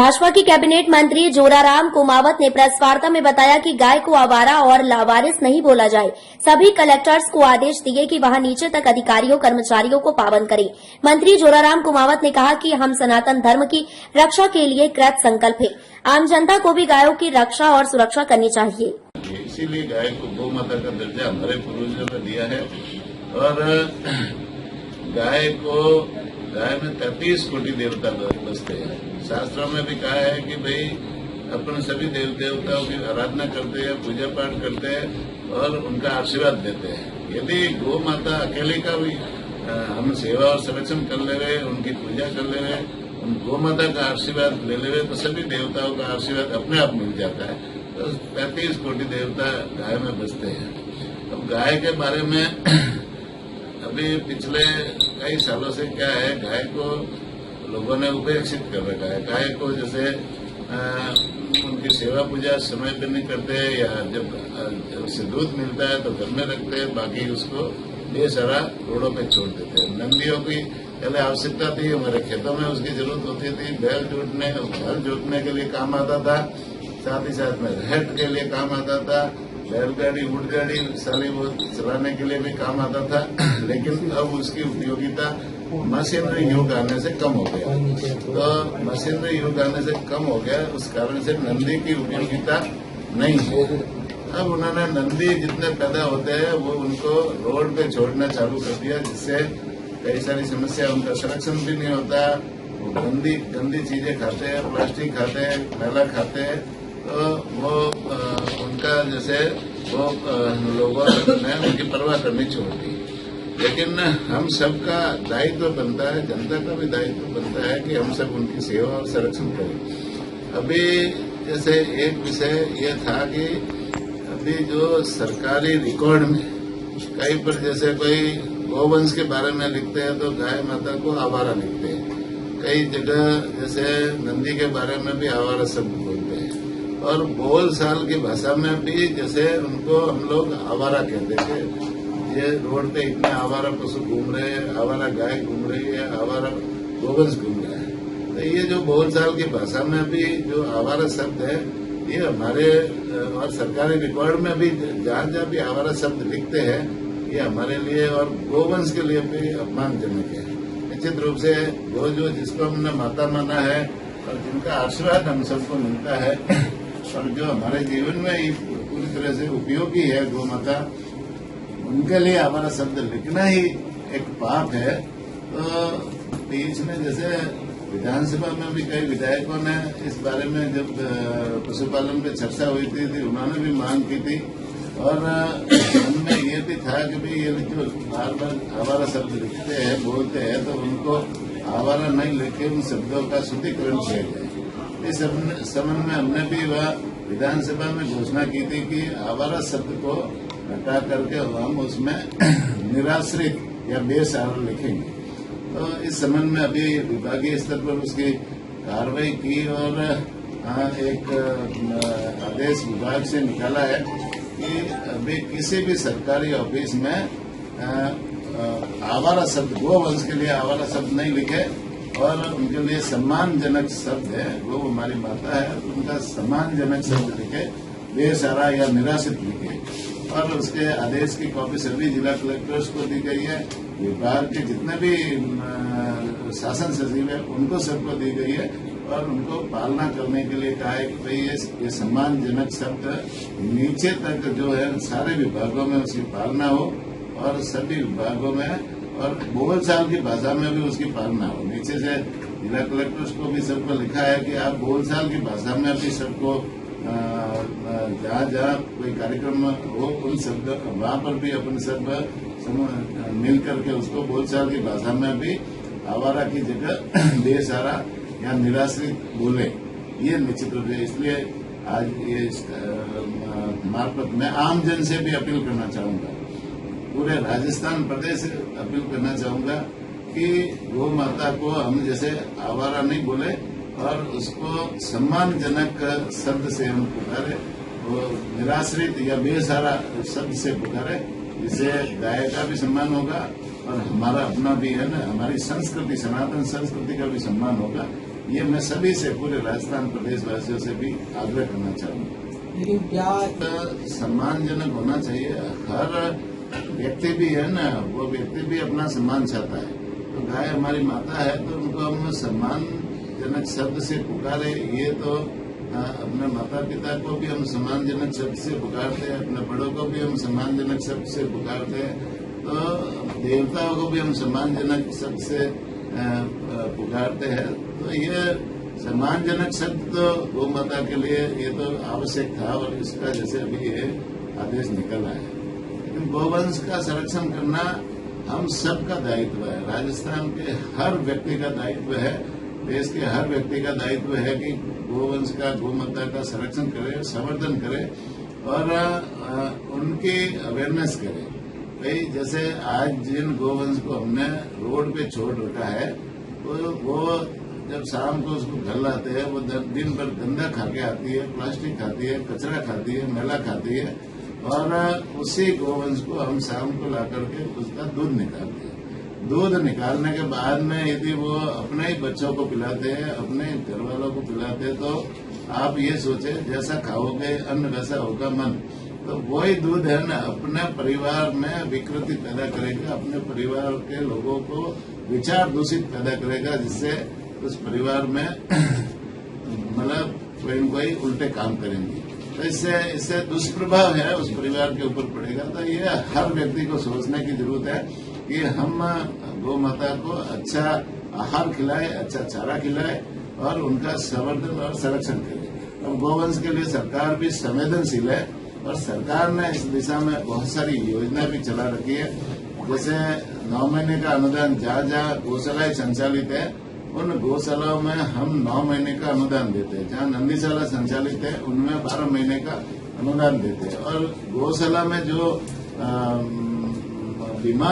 भाजपा की कैबिनेट मंत्री जोराराम कुमावत ने प्रेस वार्ता में बताया कि गाय को आवारा और लावारिस नहीं बोला जाए। सभी कलेक्टर्स को आदेश दिए कि वहां नीचे तक अधिकारियों कर्मचारियों को पाबंद करें। मंत्री जोराराम कुमावत ने कहा कि हम सनातन धर्म की रक्षा के लिए कृत संकल्प है। आम जनता को भी गायों की रक्षा और सुरक्षा करनी चाहिए। इसीलिए गाय को गौ माता का दर्जा हमारे पूर्वजों ने दिया है और गाय में 33 कोटि देवता बसते हैं। शास्त्रों में भी कहा है कि भाई अपन सभी देव देवताओं की आराधना करते हैं, पूजा पाठ करते हैं और उनका आशीर्वाद देते हैं। यदि गौ माता अकेले का भी हम सेवा और संरक्षण कर ले रहे, उनकी पूजा कर ले रहे, उन गौ माता का आशीर्वाद ले ले तो सभी देवताओं का आशीर्वाद अपने आप मिल जाता है। तो 33 कोटि देवता गाय में बसते हैं। अब गाय के बारे में अभी पिछले कई सालों से क्या है, गाय को लोगों ने उपेक्षित कर रखा है। गाय को जैसे उनकी सेवा पूजा समय पर नहीं करते या जब उससे दूध मिलता है तो घर में रखते हैं, बाकी उसको बेसहारा रोडों पे छोड़ देते हैं। नंदियों की पहले आवश्यकता थी, हमारे खेतों में उसकी जरूरत होती थी, बैल जोतने के लिए काम आता था, साथ ही साथ में रहट के लिए काम आता था, बैलगाड़ी ऊँटगाड़ी साली बहुत चलाने के लिए भी काम आता था। लेकिन अब उसकी उपयोगिता मशीनरी युग आने से कम हो गया। तो मशीनरी युग आने से कम हो गया, उस कारण से नंदी की उपयोगिता नहीं है। अब उन्होंने नंदी जितने पैदा होते हैं वो उनको रोड पे छोड़ना चालू कर दिया, जिससे कई सारी समस्या, उनका संरक्षण भी नहीं होता। वो गंदी चीजें खाते हैं, प्लास्टिक खाते हैं, मैला खाते हैं। तो वो उनका जैसे वो लोगों ने उनकी परवाह करनी छोड़ दी। लेकिन हम सबका दायित्व बनता है, जनता का भी दायित्व बनता है कि हम सब उनकी सेवा और संरक्षण करें। अभी जैसे एक विषय ये था कि अभी जो सरकारी रिकॉर्ड में कहीं पर जैसे कोई गौवंश के बारे में लिखते हैं तो गाय माता को आवारा लिखते हैं। कई जगह जैसे नंदी के बारे में भी आवारा शब्द बोलते हैं और बोल साल की भाषा में भी जैसे उनको हम लोग आवारा कहते थे। ये रोड पे इतने आवारा पशु घूम रहे हैं, आवारा गाय घूम रही है, आवारा गोवंश घूम रहा है। तो ये जो बोलचाल की भाषा में भी जो आवारा शब्द है, ये हमारे और सरकारी रिकॉर्ड में भी जहाँ भी आवारा शब्द लिखते हैं, ये हमारे लिए और गोवंश के लिए भी अपमानजनक है। निश्चित रूप से वो जो जिसको हमने माता माना है और जिनका आशीर्वाद हम सबको मिलता है और जो हमारे जीवन में पूरी तरह से उपयोगी है गौ माता, उनके लिए हमारा शब्द लिखना ही एक पाप है। तो बीच में जैसे विधानसभा में भी कई विधायकों ने इस बारे में जब पशुपालन पे चर्चा हुई थी उन्होंने भी मांग की थी और उनमें ये भी था कि भाई ये जो बार बार आवारा शब्द लिखते हैं, बोलते हैं, तो उनको आवारा नहीं लिखे उन शब्दों का शुद्धिकरण किया जाए। इस संबंध में हमने भी वह विधानसभा में घोषणा की थी कि आवारा शब्द को हटा करके हम उसमें निराश्रित या बेसहारा लिखेंगे। तो इस संबंध में अभी विभागीय स्तर पर उसकी कार्रवाई की और एक आदेश विभाग से निकाला है कि अभी किसी भी सरकारी ऑफिस में आवारा शब्द, गोवंश के लिए आवारा शब्द नहीं लिखे और उनके लिए सम्मानजनक शब्द है, वो हमारी माता है, उनका सम्मानजनक शब्द लिखे, बेसहारा या निराश्रित लिखे। और उसके आदेश की कॉपी सभी जिला कलेक्टर्स को दी गई है। विभाग के जितने भी शासन सचिव है उनको सबको दी गई है और उनको पालना करने के लिए कहा है कि भाई ये सम्मानजनक शब्द नीचे तक जो है सारे विभागों में उसकी पालना हो और सभी विभागों में और बोलचाल की भाषा में भी उसकी पालना हो। नीचे से जिला कलेक्टर्स को भी सबको लिखा है कि आप बोलचाल की भाषा में भी सबको जहाँ कोई कार्यक्रम हो उन शब्द वहाँ पर भी अपन सब मिल करके उसको बोलचाल की भाषा में भी आवारा की जगह बेसहारा या निराश्रित बोले, ये निश्चित रूप से। इसलिए आज ये मार्फत मैं आम जन से भी अपील करना चाहूंगा, पूरे राजस्थान प्रदेश से अपील करना चाहूंगा कि गौ माता को हम जैसे आवारा नहीं बोले और उसको सम्मानजनक शब्द से हम पुकारे, वो निराश्रित या बेसहारा शब्द से पुकारे, जिससे गाय का भी सम्मान होगा और हमारा अपना भी है ना, हमारी संस्कृति, सनातन संस्कृति का भी सम्मान होगा। ये मैं सभी से, पूरे राजस्थान प्रदेश वासियों से भी आग्रह करना चाहूंगा। लेकिन क्या सम्मानजनक होना चाहिए। हर व्यक्ति भी है ना, वो व्यक्ति भी अपना सम्मान चाहता है। तो गाय हमारी माता है, तो उनको हम सम्मानजनक शब्द से पुकारे, ये तो अपने माता पिता को भी हम सम्मानजनक शब्द से पुकारते हैं, अपने बड़ों को भी हम सम्मानजनक शब्द से पुकारते हैं, तो देवताओं को भी हम सम्मानजनक शब्द से पुकारते हैं। तो ये सम्मानजनक शब्द तो गौ माता के लिए ये तो आवश्यक था, और इसका जैसे अभी ये आदेश निकला है। लेकिन गौवंश का संरक्षण करना हम सबका दायित्व है। राजस्थान के हर व्यक्ति का दायित्व है, देश के हर व्यक्ति का दायित्व है कि गोवंश का, गोमाता का संरक्षण करे, संवर्धन करे और उनकी अवेयरनेस करे। भाई जैसे आज जिन गोवंश को हमने रोड पे छोड़ रखा है, तो वो जब शाम को उसको घर लाते हैं, वो दिन भर गंदा खा के आती है, प्लास्टिक खाती है, कचरा खाती है, मैला खाती है, और उसी गोवंश को हम शाम को ला करके उसका दूध निकालते हैं। दूध निकालने के बाद में यदि वो अपने ही बच्चों को पिलाते हैं, अपने घर वालों को पिलाते हैं, तो आप ये सोचे जैसा खाओगे अन्न वैसा होगा मन। तो वही दूध है ना, अपने परिवार में विकृति पैदा करेगा, अपने परिवार के लोगों को विचार दूषित पैदा करेगा, जिससे उस परिवार में मतलब कोई उल्टे काम करेंगे। तो इससे दुष्प्रभाव है उस परिवार के ऊपर पड़ेगा। तो ये हर व्यक्ति को सोचने की जरूरत है कि हम गौ माता को अच्छा आहार खिलाए, अच्छा चारा खिलाए और उनका संवर्धन और संरक्षण करें। अब गोवंश के लिए सरकार भी संवेदनशील है, और सरकार ने इस दिशा में बहुत सारी योजना भी चला रखी है। जैसे 9 महीने का अनुदान, जहाँ गौशालाएं संचालित है उन गौशालाओं में हम 9 महीने का अनुदान देते हैं। जहाँ नंदीशाला संचालित है उनमें 12 महीने का अनुदान देते हैं। और गौशाला में जो बीमार